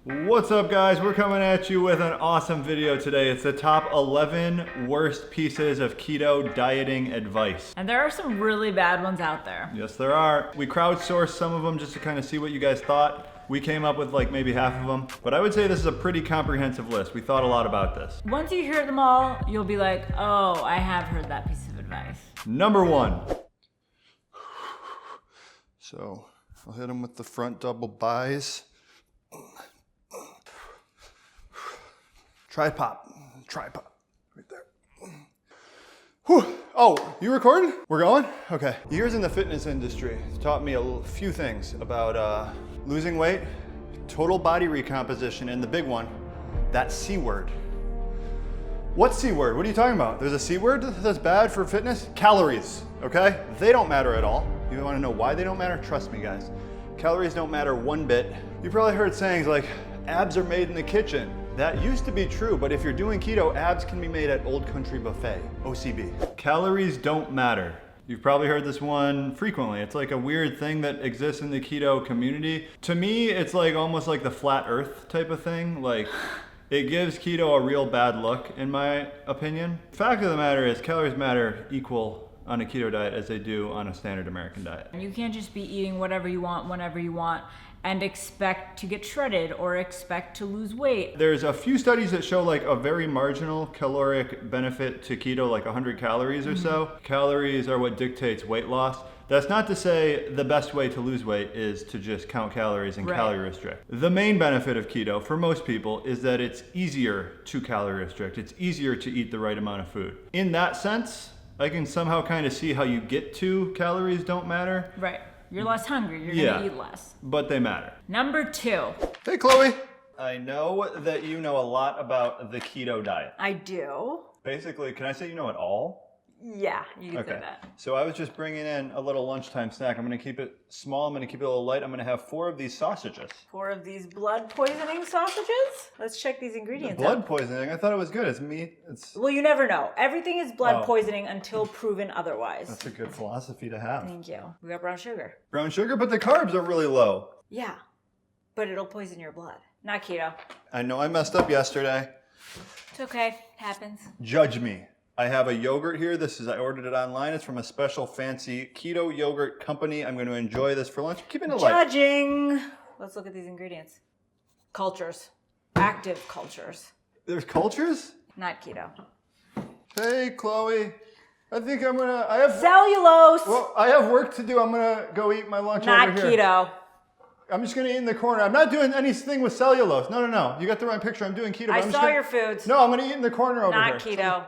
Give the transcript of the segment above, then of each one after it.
What's up, guys? We're coming at you with an awesome video today. It's the top 11 worst pieces of keto dieting advice. And there are some really bad ones out there. Yes, there are. We crowdsourced some of them just to kind of see what you guys thought. We came up with like maybe half of them, but I would say this is a pretty comprehensive list. We thought a lot about this. Once you hear them all, you'll be like, oh, I have heard that piece of advice. Number 1. So I'll hit them with the front double buys. Tripod, right there. Whew. Oh, you recording? We're going? Okay. Years in the fitness industry taught me a few things about losing weight, total body recomposition, and the big one, that C word. What C word? What are you talking about? There's a C word that's bad for fitness? Calories, okay? They don't matter at all. You wanna know why they don't matter? Trust me, guys. Calories don't matter one bit. You probably heard sayings like, abs are made in the kitchen. That used to be true, but if you're doing keto, abs can be made at Old Country Buffet, OCB. Calories don't matter. You've probably heard this one frequently. It's like a weird thing that exists in the keto community. To me, it's like almost like the flat earth type of thing. Like, it gives keto a real bad look, in my opinion. Fact of the matter is, calories matter equal on a keto diet as they do on a standard American diet. You can't just be eating whatever you want, whenever you want, and expect to get shredded or expect to lose weight. There's a few studies that show like a very marginal caloric benefit to keto, like 100 calories or so. Calories are what dictates weight loss. That's not to say the best way to lose weight is to just count calories and calorie restrict. The main benefit of keto for most people is that it's easier to calorie restrict. It's easier to eat the right amount of food. In that sense, I can somehow kind of see how you get to calories don't matter. Right. You're less hungry, you're gonna eat less. But they matter. Number 2. Hey, Chloe. I know that you know a lot about the keto diet. I do. Basically, can I say you know it all? Yeah, you can say that. So I was just bringing in a little lunchtime snack. I'm gonna keep it small, I'm gonna keep it a little light. I'm gonna have 4 of these sausages. 4 of these blood poisoning sausages? Let's check these ingredients Blood poisoning? I thought it was good. It's meat. Well, you never know. Everything is blood poisoning until proven otherwise. That's a good philosophy to have. Thank you. We got brown sugar. Brown sugar, but the carbs are really low. Yeah, but it'll poison your blood. Not keto. I know I messed up yesterday. It's okay. Happens. Judge me. I have a yogurt here. I ordered it online. It's from a special fancy keto yogurt company. I'm going to enjoy this for lunch. Keeping it light. Judging. Let's look at these ingredients. Cultures. Active cultures. There's cultures? Not keto. Hey, Chloe. I think I have Cellulose. Well, I have work to do. I'm gonna go eat my lunch over here. Not keto. I'm just gonna eat in the corner. I'm not doing anything with cellulose. No. You got the wrong picture. I'm doing keto. I saw your foods. No, I'm gonna eat in the corner over here. Not keto.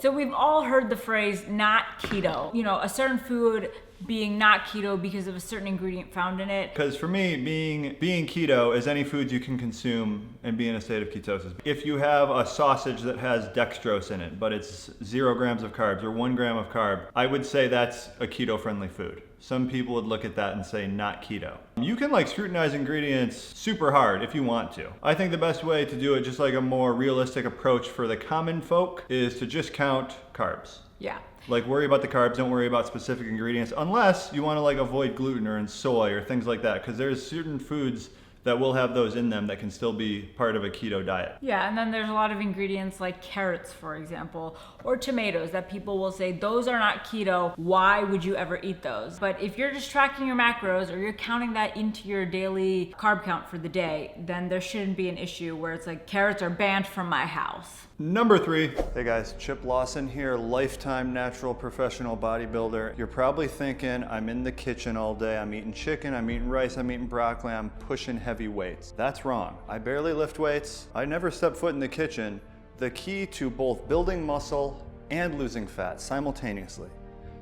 So we've all heard the phrase not keto. You know, a certain food being not keto because of a certain ingredient found in it. Because for me, being keto is any food you can consume and be in a state of ketosis. If you have a sausage that has dextrose in it, but it's 0 grams of carbs or 1 gram of carb, I would say that's a keto-friendly food. Some people would look at that and say not keto. You can like scrutinize ingredients super hard if you want to. I think the best way to do it, just like a more realistic approach for the common folk, is to just count carbs. Yeah. Like worry about the carbs, don't worry about specific ingredients, unless you want to like avoid gluten or soy or things like that, because there's certain foods that will have those in them that can still be part of a keto diet. Yeah, and then there's a lot of ingredients like carrots, for example, or tomatoes that people will say, those are not keto, why would you ever eat those? But if you're just tracking your macros or you're counting that into your daily carb count for the day, then there shouldn't be an issue where it's like carrots are banned from my house. Number 3. Hey guys, Chip Lawson here, lifetime natural professional bodybuilder. You're probably thinking, I'm in the kitchen all day, I'm eating chicken, I'm eating rice, I'm eating broccoli, I'm pushing heavy weights. That's wrong. I barely lift weights. I never step foot in the kitchen. The key to both building muscle and losing fat simultaneously,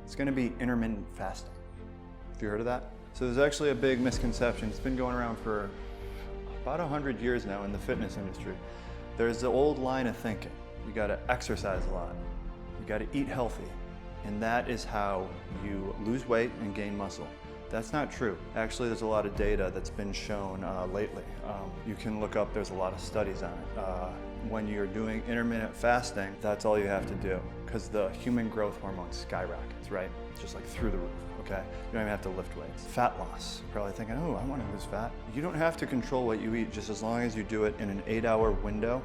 it's gonna be intermittent fasting. Have you heard of that? So there's actually a big misconception. It's been going around for about 100 years now in the fitness industry. There's the old line of thinking. You gotta exercise a lot. You gotta eat healthy. And that is how you lose weight and gain muscle. That's not true. Actually, there's a lot of data that's been shown lately. You can look up, there's a lot of studies on it. When you're doing intermittent fasting, that's all you have to do, because the human growth hormone skyrockets, right? It's just like through the roof, okay? You don't even have to lift weights. Fat loss. You're probably thinking, oh, I want to lose fat. You don't have to control what you eat, just as long as you do it in an 8-hour window.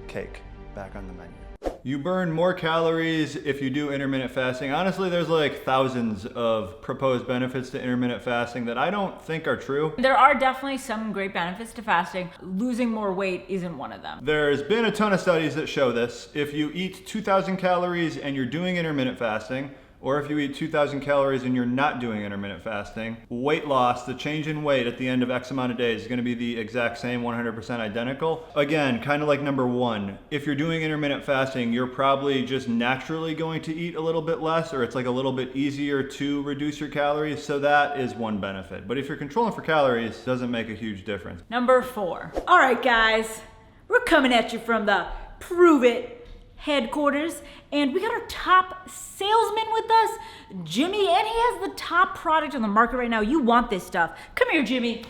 Cake, back on the menu. You burn more calories if you do intermittent fasting. Honestly, there's like thousands of proposed benefits to intermittent fasting that I don't think are true. There are definitely some great benefits to fasting. Losing more weight isn't one of them. There's been a ton of studies that show this. If you eat 2,000 calories and you're doing intermittent fasting, or if you eat 2,000 calories and you're not doing intermittent fasting, weight loss, the change in weight at the end of X amount of days is gonna be the exact same, 100% identical. Again, kind of like number one, if you're doing intermittent fasting, you're probably just naturally going to eat a little bit less, or it's like a little bit easier to reduce your calories, so that is one benefit. But if you're controlling for calories, it doesn't make a huge difference. Number 4. All right, guys, we're coming at you from the Prove It headquarters, and we got our top salesman with us, Jimmy, and he has the top product on the market right now. You want this stuff. Come here, Jimmy.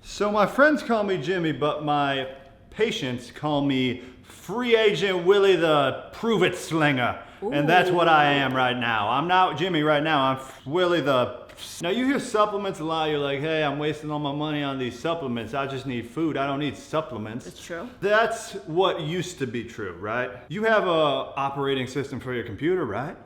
So my friends call me Jimmy, but my patients call me Free Agent Willie the Prove It Slinger. Ooh. And that's what I am right now. I'm not Jimmy right now, I'm Willie the... Now you hear supplements a lot, you're like, hey, I'm wasting all my money on these supplements. I just need food, I don't need supplements. That's true. That's what used to be true, right? You have a operating system for your computer, right?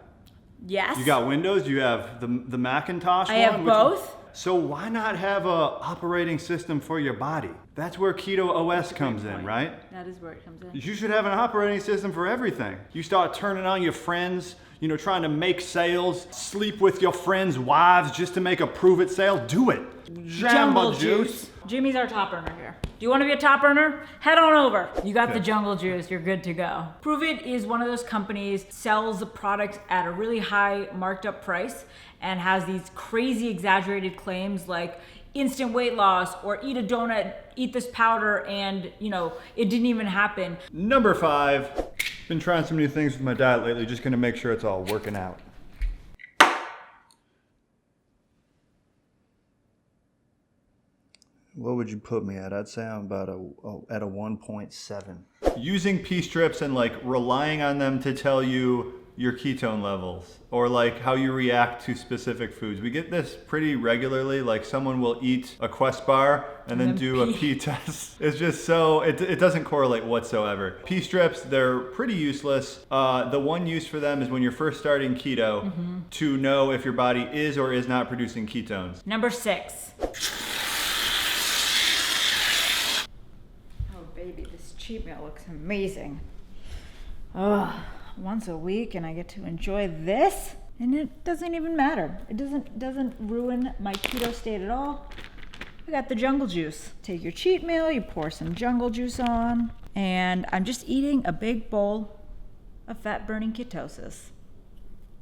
Yes. You got Windows, you have the Macintosh one. I have both. So why not have a operating system for your body? That's where Keto OS comes in, right? That is where it comes in. You should have an operating system for everything. You start turning on your friends, you know, trying to make sales, sleep with your friends' wives just to make a prove it sale, do it. Jungle juice. Jimmy's our top earner here. Do you want to be a top earner? Head on over. You got the jungle juice, you're good to go. Prove It is one of those companies, sells the product at a really high marked up price and has these crazy exaggerated claims like instant weight loss or eat a donut, eat this powder, and you know, it didn't even happen. Number 5, been trying some new things with my diet lately, just gonna make sure it's all working out. What would you put me at? I'd say I'm about at a 1.7. Using pee strips and like relying on them to tell you your ketone levels or like how you react to specific foods. We get this pretty regularly, like someone will eat a Quest bar and then do a pee test. It's just so, it doesn't correlate whatsoever. Pee strips, they're pretty useless. The one use for them is when you're first starting keto to know if your body is or is not producing ketones. Number 6. Baby, this cheat meal looks amazing. Oh, once a week and I get to enjoy this, and it doesn't even matter. It doesn't ruin my keto state at all. I got the jungle juice. Take your cheat meal, you pour some jungle juice on, and I'm just eating a big bowl of fat burning ketosis.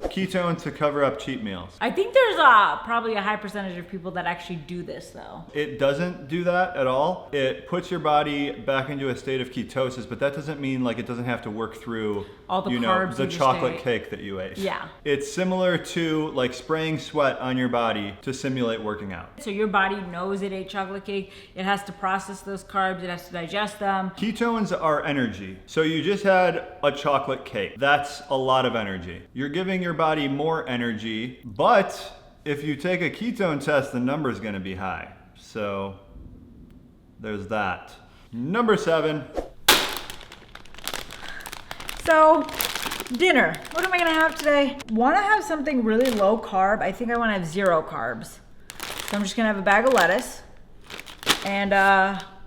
Ketones to cover up cheat meals. I think there's probably a high percentage of people that actually do this though. It doesn't do that at all. It puts your body back into a state of ketosis, but that doesn't mean like it doesn't have to work through all the carbs, the chocolate ate. cake that you ate. Yeah. It's similar to like spraying sweat on your body to simulate working out. So your body knows it ate chocolate cake. It has to process those carbs. It has to digest them. Ketones are energy. So you just had a chocolate cake. That's a lot of energy. You're giving your body more energy, but if you take a ketone test, the number is going to be high. So there's that. Number 7. So dinner, what am I going to have today? Want to have something really low carb. I think I want to have 0 carbs. So I'm just going to have a bag of lettuce and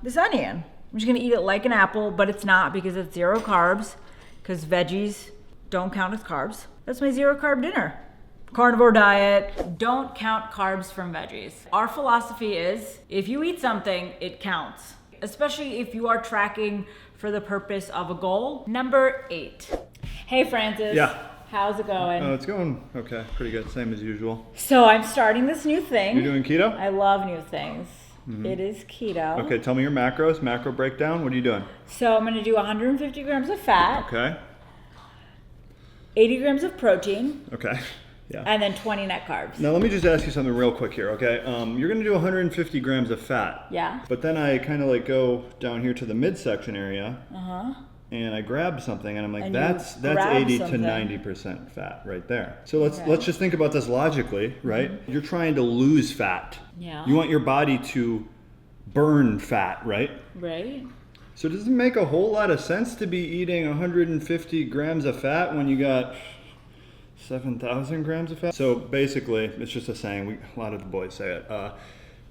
this onion. I'm just going to eat it like an apple, but it's not because it's 0 carbs, because veggies don't count as carbs. That's my 0 carb dinner. Carnivore diet, don't count carbs from veggies. Our philosophy is if you eat something, it counts, especially if you are tracking for the purpose of a goal. Number 8. Hey Francis. Yeah. How's it going? Oh, it's going okay, pretty good, same as usual. So I'm starting this new thing. You're doing keto? I love new things. It is keto. Okay, tell me your macros, macro breakdown. What are you doing? So I'm gonna do 150 grams of fat. Okay. 80 grams of protein. Okay. Yeah. And then 20 net carbs. Now let me just ask you something real quick here, okay? You're gonna do 150 grams of fat. Yeah. But then I kind of like go down here to the midsection area. And I grab something and I'm like, And that's grab 80 something. to 90% fat right there. So let's Okay. let's just think about this logically, right? You're trying to lose fat. Yeah. You want your body to burn fat, right? Right. So does it make a whole lot of sense to be eating 150 grams of fat when you got 7,000 grams of fat? So basically, it's just a saying, a lot of the boys say it.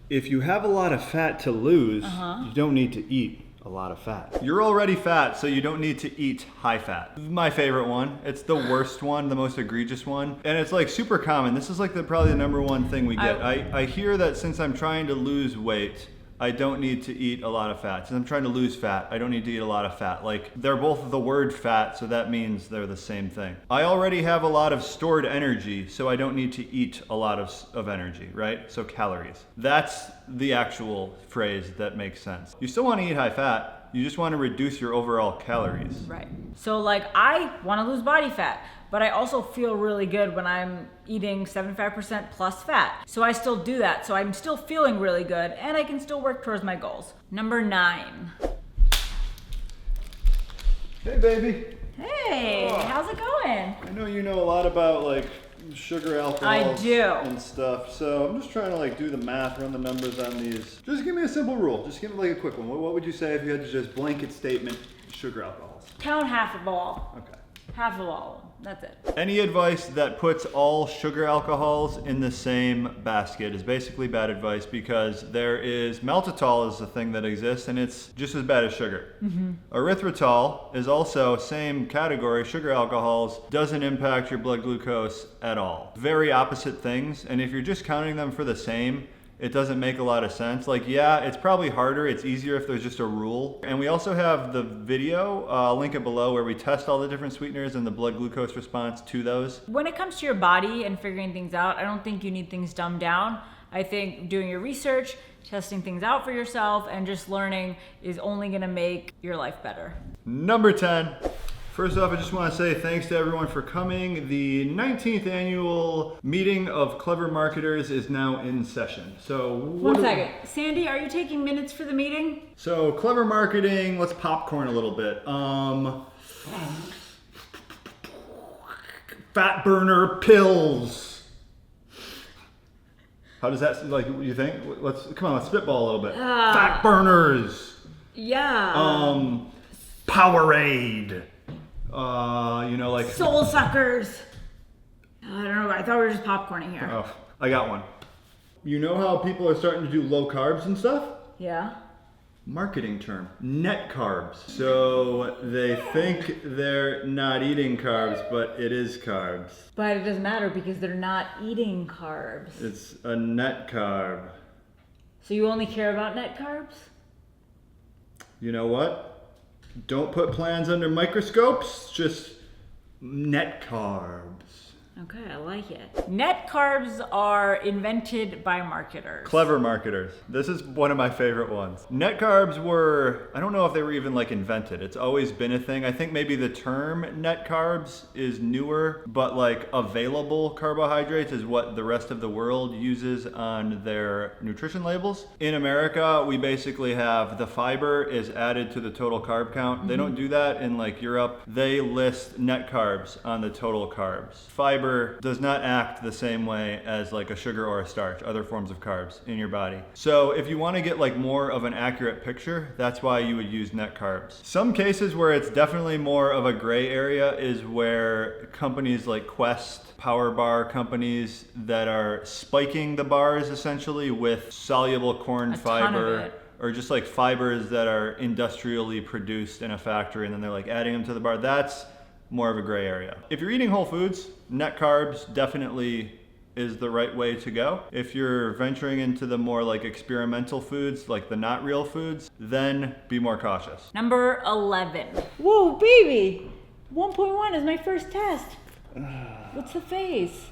If you have a lot of fat to lose, you don't need to eat a lot of fat. You're already fat, so you don't need to eat high fat. This is my favorite one. It's the worst one, the most egregious one. And it's like super common. This is like probably the number one thing we get. I hear that since I'm trying to lose weight, I don't need to eat a lot of fat. Since I'm trying to lose fat, I don't need to eat a lot of fat. Like, they're both the word fat, so that means they're the same thing. I already have a lot of stored energy, so I don't need to eat a lot of energy, right? So calories. That's the actual phrase that makes sense. You still want to eat high fat, you just want to reduce your overall calories. Right. So like I want to lose body fat, but I also feel really good when I'm eating 75% plus fat. So I still do that. So I'm still feeling really good and I can still work towards my goals. Number 9. Hey, baby. Hey, how's it going? I know you know a lot about like sugar, alcohol, and stuff. So I'm just trying to like do the math, run the numbers on these. Just give me a simple rule. Just give me like a quick one. What would you say if you had to just blanket statement sugar alcohols? Count half of all. Okay. Half of all. That's it. Any advice that puts all sugar alcohols in the same basket is basically bad advice, because there is maltitol is a thing that exists and it's just as bad as sugar. Erythritol is also same category, sugar alcohols, doesn't impact your blood glucose at all. Very opposite things, and if you're just counting them for the same, it doesn't make a lot of sense. Like, yeah, it's probably harder. It's easier if there's just a rule. And we also have the video, I'll link it below, where we test all the different sweeteners and the blood glucose response to those. When it comes to your body and figuring things out, I don't think you need things dumbed down. I think doing your research, testing things out for yourself, and just learning is only gonna make your life better. Number 10. First off, I just want to say thanks to everyone for coming. The 19th annual meeting of clever marketers is now in session. So One second. Sandy, are you taking minutes for the meeting? So clever marketing, let's popcorn a little bit. Fat burner pills. How does that, like, what do you think? Come on, let's spitball a little bit. Fat burners. Yeah. Powerade. Like Soul suckers. I don't know. I thought we were just popcorning here. Oh, I got one. You know how people are starting to do low carbs and stuff? Yeah. Marketing term, net carbs. So they think they're not eating carbs, but it is carbs. But it doesn't matter because they're not eating carbs. It's a net carb. So you only care about net carbs? You know what? Don't put plans under microscopes, just net carbs. Okay, I like it. Net carbs are invented by marketers. Clever marketers. This is one of my favorite ones. Net carbs were, I don't know if they were even like invented. It's always been a thing. I think maybe the term net carbs is newer, but like available carbohydrates is what the rest of the world uses on their nutrition labels. In America, we basically have the fiber is added to the total carb count. They don't do that in like Europe. They list net carbs on the total carbs. Fiber does not act the same way as like a sugar or a starch, other forms of carbs in your body. So if you want to get like more of an accurate picture, that's why you would use net carbs. Some cases where it's definitely more of a gray area is where companies like Quest, power bar companies that are spiking the bars essentially with soluble corn fiber, or just like fibers that are industrially produced in a factory and then they're like adding them to the bar. That's more of a gray area. If you're eating whole foods, net carbs definitely is the right way to go. If you're venturing into the more like experimental foods, like the not real foods, then be more cautious. Number 11. Whoa, baby! 1.1 is my first test. What's the face?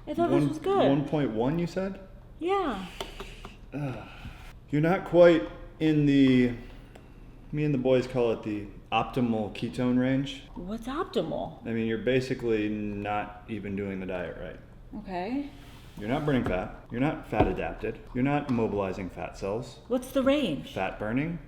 I thought this was good. 1.1 you said? Yeah. You're not quite in the Me and the boys call it the optimal ketone range. What's optimal? I mean, you're basically not even doing the diet right. Okay. You're not burning fat. You're not fat adapted. You're not mobilizing fat cells. What's the range? Fat burning,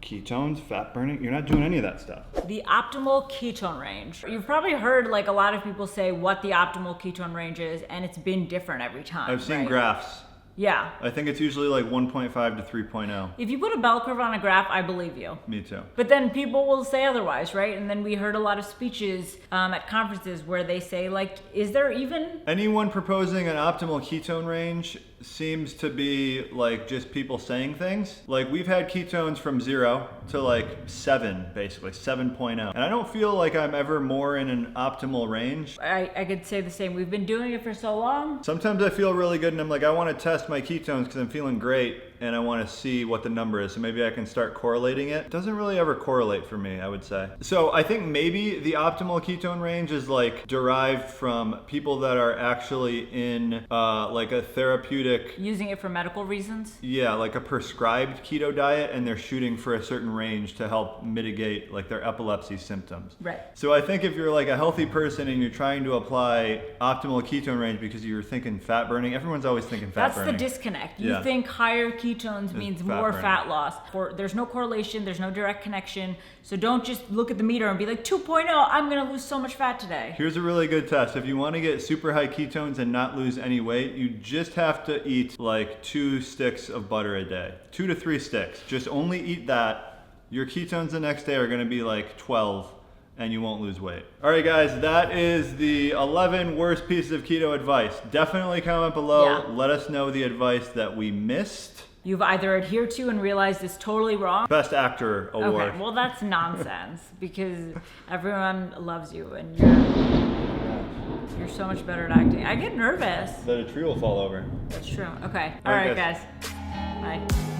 ketones, fat burning. You're not doing any of that stuff. The optimal ketone range. You've probably heard like a lot of people say what the optimal ketone range is, and it's been different every time. I've seen right? graphs. Yeah. I think it's usually like 1.5 to 3.0. If you put a bell curve on a graph, I believe you. Me too. But then people will say otherwise, right? And then we heard a lot of speeches at conferences where they say, like, is there even? Anyone proposing an optimal ketone range seems to be like just people saying things. Like we've had ketones from 0 to like 7, basically 7.0. And I don't feel like I'm ever more in an optimal range. I could say the same. We've been doing it for so long. Sometimes I feel really good and I'm like, I want to test my ketones because I'm feeling great and I want to see what the number is. So maybe I can start correlating it. It doesn't really ever correlate for me, I would say. So I think maybe the optimal ketone range is like derived from people that are actually in like a therapeutic. Using it for medical reasons? Yeah, like a prescribed keto diet, and they're shooting for a certain range to help mitigate like their epilepsy symptoms. Right. So I think if you're like a healthy person and you're trying to apply optimal ketone range because you're thinking fat burning, everyone's always thinking fat burning. That's the disconnect. You think higher ketones means more fat loss. There's no correlation, there's no direct connection. So don't just look at the meter and be like 2.0, I'm gonna lose so much fat today. Here's a really good test. If you want to get super high ketones and not lose any weight, you just have to eat like 2 sticks of butter a day. 2 to 3 sticks. Just only eat that. Your ketones the next day are gonna be like 12 and you won't lose weight. All right guys, that is the 11 worst pieces of keto advice. Definitely comment below. Yeah. Let us know the advice that we missed. You've either adhered to and realized it's totally wrong. Best Actor Award. Okay, well that's nonsense because everyone loves you and you're so much better at acting. I get nervous. That a tree will fall over. That's true. Okay. All All right, right, guys. Bye.